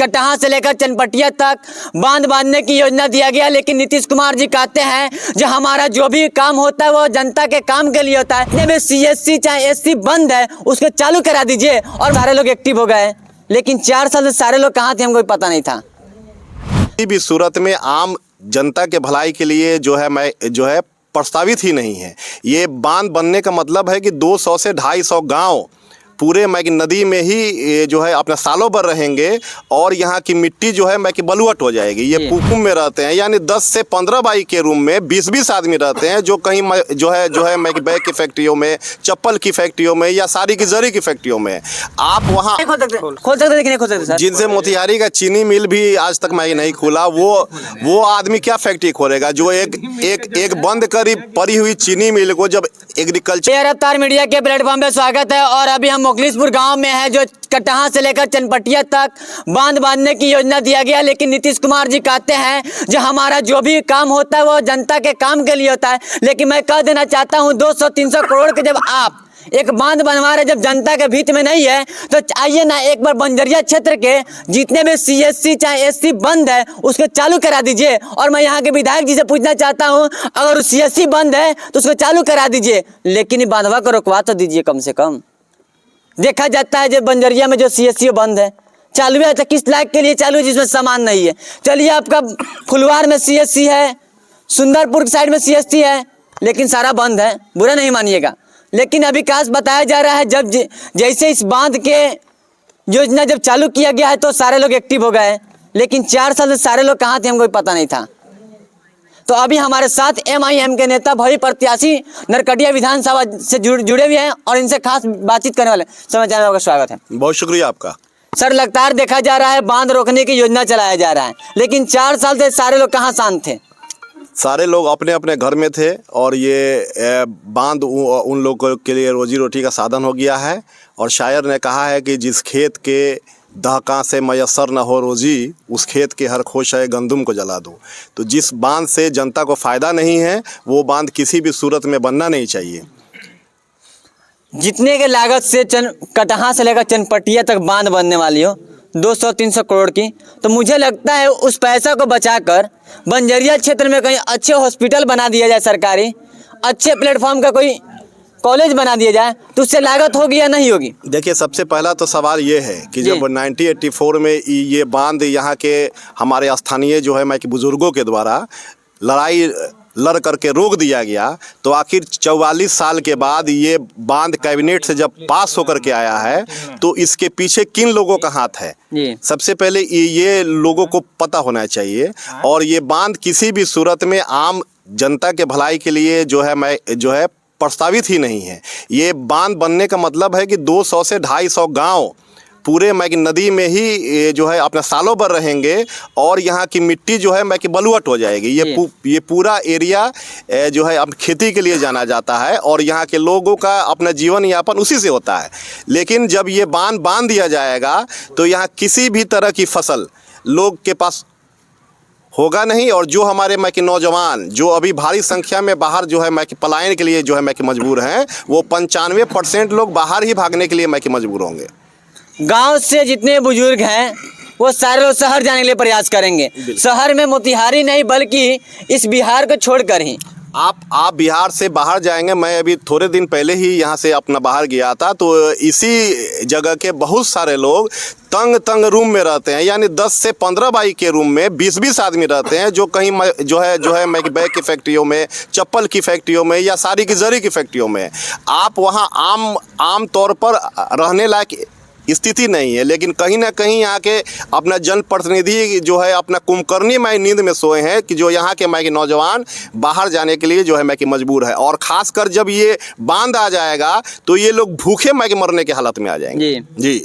कटहा से लेकर चनपटिया तक बांध बांधने की योजना दिया गया, लेकिन नीतीश कुमार जी कहते हैं जो हमारा जो भी काम होता है वो जनता के काम के लिए होता है। जितने भी CSC चाहे SC बंद है उसको चालू करा दीजिए और सारे लोग एक्टिव हो गए। लेकिन 4 साल से सारे लोग कहाँ थे हमको पता नहीं था। किसी भी सूरत में आम जनता के भलाई के लिए जो है प्रस्तावित ही नहीं है। ये बांध बनने का मतलब है कि 200 से 250 गांव पूरे नदी में ही जो है अपना सालों भर रहेंगे और यहाँ की मिट्टी जो है कि बलुअट हो जाएगी। ये पुकुम में रहते हैं, यानी 10 से 15 बाई के रूम में 20-20 आदमी रहते हैं जो कहीं जो है बैग की फैक्ट्रियों में, चप्पल की फैक्ट्रियों में या साड़ी की जरी की फैक्ट्रियों में। आप वहाँ खोल सकते सर। जिनसे मोतिहारी का चीनी मिल भी आज तक नहीं खुला, वो आदमी क्या फैक्ट्री खोलेगा जो एक बंद करी पड़ी हुई चीनी मिल को जब एग्रीकल्चर। रफ्तार मीडिया के प्लेटफॉर्म पे स्वागत है और अभी हम मुखलिसपुर गांव में है जो कटहा से लेकर चनपटिया तक बांध बांधने की योजना दिया गया, लेकिन नीतीश कुमार जी कहते हैं जो हमारा जो भी काम होता है वो जनता के काम के लिए होता है। लेकिन मैं कह देना चाहता हूं 200-300 करोड़ के जब आप एक बांध बनवा रहे, जब जनता के भीत में नहीं है तो आइए ना एक बार बंजरिया क्षेत्र के जितने भी CSC चाहे SC बंद है उसको चालू करा दीजिए। और मैं यहाँ के विधायक जी से पूछना चाहता हूँ अगर CSC बंद है तो उसको चालू करा दीजिए, लेकिन बांधवा को रोकवा तो दीजिए कम से कम। देखा जाता है जो बंजरिया में जो CSC बंद है चालू है तो किस लायक के लिए चालू है जिसमें सामान नहीं है। चलिए आपका फुलवार में CSC है, सुंदरपुर की साइड में CSC है, लेकिन सारा बंद है, बुरा नहीं मानिएगा। लेकिन अभी विकास बताया जा रहा है जब जैसे इस बांध के योजना जब चालू किया गया है तो सारे लोग एक्टिव हो गए, लेकिन 4 साल से सारे लोग कहाँ थे हमको पता नहीं था। तो अभी हमारे साथ MIM के नेता भावी प्रत्याशी नरकटिया विधानसभा से जुड़े हुए हैं और इनसे खास बातचीत करने वाले। समय चैनल में आपका स्वागत है। बहुत शुक्रिया आपका। सर, लगातार देखा जा रहा है बांध रोकने की योजना चलाया जा रहा है, लेकिन 4 साल से सारे लोग कहाँ शांत थे? सारे लोग अपने अपने घर में थे और ये बांध उन लोगों के लिए रोजी रोटी का साधन हो गया है। और शायर ने कहा है कि जिस खेत के दहका से मयसर न हो रोजी, उस खेत के हर खोशे गंदुम को जला दो। तो जिस बांध से जनता को फ़ायदा नहीं है वो बांध किसी भी सूरत में बनना नहीं चाहिए। जितने के लागत से कटहा से लेकर चनपटिया तक बांध बनने वाली हो 200-300 करोड़ की, तो मुझे लगता है उस पैसा को बचाकर बंजरिया क्षेत्र में कहीं अच्छे हॉस्पिटल बना दिया जाए, सरकारी अच्छे प्लेटफॉर्म का कोई कॉलेज बना दिया जाए, तो उससे लागत होगी या नहीं होगी? देखिए, सबसे पहला तो सवाल ये है कि जब 1984 में ये बांध यहाँ के हमारे स्थानीय जो है कि बुजुर्गों के द्वारा लड़ाई लड़ करके रोक दिया गया, तो आखिर 44 साल के बाद ये बांध कैबिनेट से जब पास होकर के आया है तो इसके पीछे किन लोगों का हाथ है, सबसे पहले ये लोगों को पता होना चाहिए। और ये बांध किसी भी सूरत में आम जनता के भलाई के लिए जो है प्रस्तावित ही नहीं है। ये बांध बनने का मतलब है कि 200 से 250 गांव पूरे नदी में ही जो है अपना सालों भर रहेंगे और यहाँ की मिट्टी जो है कि बलुअट हो जाएगी। ये पूरा एरिया जो है अब खेती के लिए जाना जाता है और यहाँ के लोगों का अपना जीवन यापन उसी से होता है। लेकिन जब ये बांध दिया जाएगा तो यहाँ किसी भी तरह की फसल लोग के पास होगा नहीं। और जो हमारे नौजवान जो अभी भारी संख्या में बाहर जो है पलायन के लिए जो है मजबूर हैं, वो 95% लोग बाहर ही भागने के लिए मजबूर होंगे। गांव से जितने बुजुर्ग हैं वो सारे लोग शहर जाने के लिए प्रयास करेंगे। शहर में मोतिहारी नहीं बल्कि इस बिहार को छोड़कर ही आप बिहार से बाहर जाएंगे। मैं अभी थोड़े दिन पहले ही यहाँ से अपना बाहर गया था, तो इसी जगह के बहुत सारे लोग तंग रूम में रहते हैं, यानी 10 से 15 बाई के रूम में 20-20 आदमी रहते हैं जो कहीं जो है बैग की फैक्ट्रियों में, चप्पल की फैक्ट्रियों में या साड़ी की जरी की फैक्ट्रियों में। आप वहाँ आम तौर पर रहने लायक स्थिति नहीं है। लेकिन कहीं ना कहीं यहाँ के अपना जनप्रतिनिधि जो है अपना कुंभकर्णी नींद में सोए हैं कि जो यहाँ के नौजवान बाहर जाने के लिए जो है मजबूर है। और ख़ासकर जब ये बांध आ जाएगा तो ये लोग भूखे मरने की हालत में आ जाएंगे। जी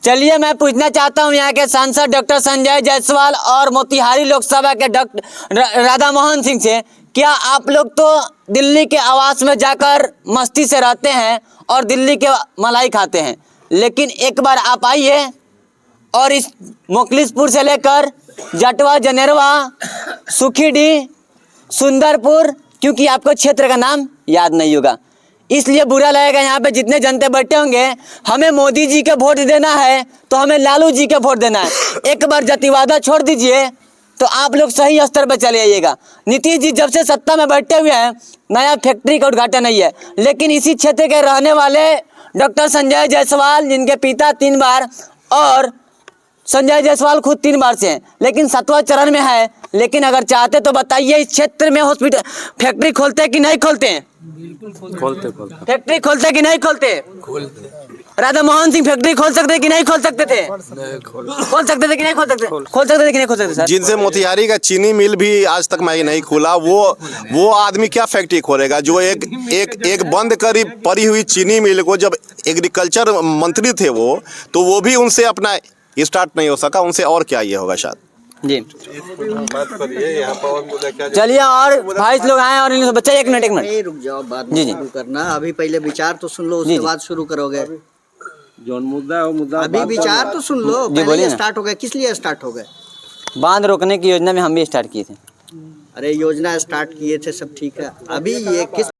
चलिए, मैं पूछना चाहता हूँ यहाँ के सांसद डॉक्टर संजय जायसवाल और मोतिहारी लोकसभा के डॉक्टर राधा मोहन सिंह से, क्या आप लोग तो दिल्ली के आवास में जाकर मस्ती से रहते हैं और दिल्ली के मलाई खाते हैं, लेकिन एक बार आप आइए और इस मुखलिसपुर से लेकर जटवा, जनेरवा, सुखीडी, सुंदरपुर, क्योंकि आपको क्षेत्र का नाम याद नहीं होगा, इसलिए बुरा लगेगा यहाँ पे जितने जनता बैठे होंगे। हमें मोदी जी के वोट देना है तो हमें लालू जी के वोट देना है। एक बार जातिवादा छोड़ दीजिए तो आप लोग सही स्तर पर चले आइएगा। नीतीश जी जब से सत्ता में बैठे हुए हैं नया फैक्ट्री का उद्घाटन नहीं है, लेकिन इसी क्षेत्र के रहने वाले डॉक्टर संजय जायसवाल, जिनके पिता 3 बार और संजय जायसवाल खुद 3 बार से हैं, लेकिन 7वां चरण में है। लेकिन अगर चाहते तो बताइए इस क्षेत्र में हॉस्पिटल फैक्ट्री खोलते हैं कि नहीं खोलते हैं? खोलते फैक्ट्री खोलते कि नहीं खोलते? राधा मोहन सिंह फैक्ट्री खोल सकते कि नहीं खोल सकते थे? खोल सकते थे कि नहीं खोल सकते? खोल सकते थे कि नहीं खोल सकते सर? जिनसे मोतिहारी का चीनी मिल भी आज तक मैं नहीं खुला, वो आदमी क्या फैक्ट्री खोलेगा? जो एक बंद करी पड़ी हुई चीनी मिल को जब एग्रीकल्चर मंत्री थे तो वो भी उनसे अपना स्टार्ट नहीं हो सका। उनसे और क्या ये होगा शायद। जी चलिए और भाई लोग आए और इनसे बच्चा एक मिनट रुक जाओ, बात जी, जी। शुरू करना। अभी पहले विचार तो सुन लो, जी, उसके जी। बाद शुरू करोगे। जो मुद्दा है वो मुद्दा अभी विचार तो सुन लो, बोलिए पहले ना। स्टार्ट हो गया। किस लिए स्टार्ट हो गए? बांध रोकने की योजना में हम भी स्टार्ट किए थे। अरे योजना स्टार्ट किए थे, सब ठीक है। अभी ये किस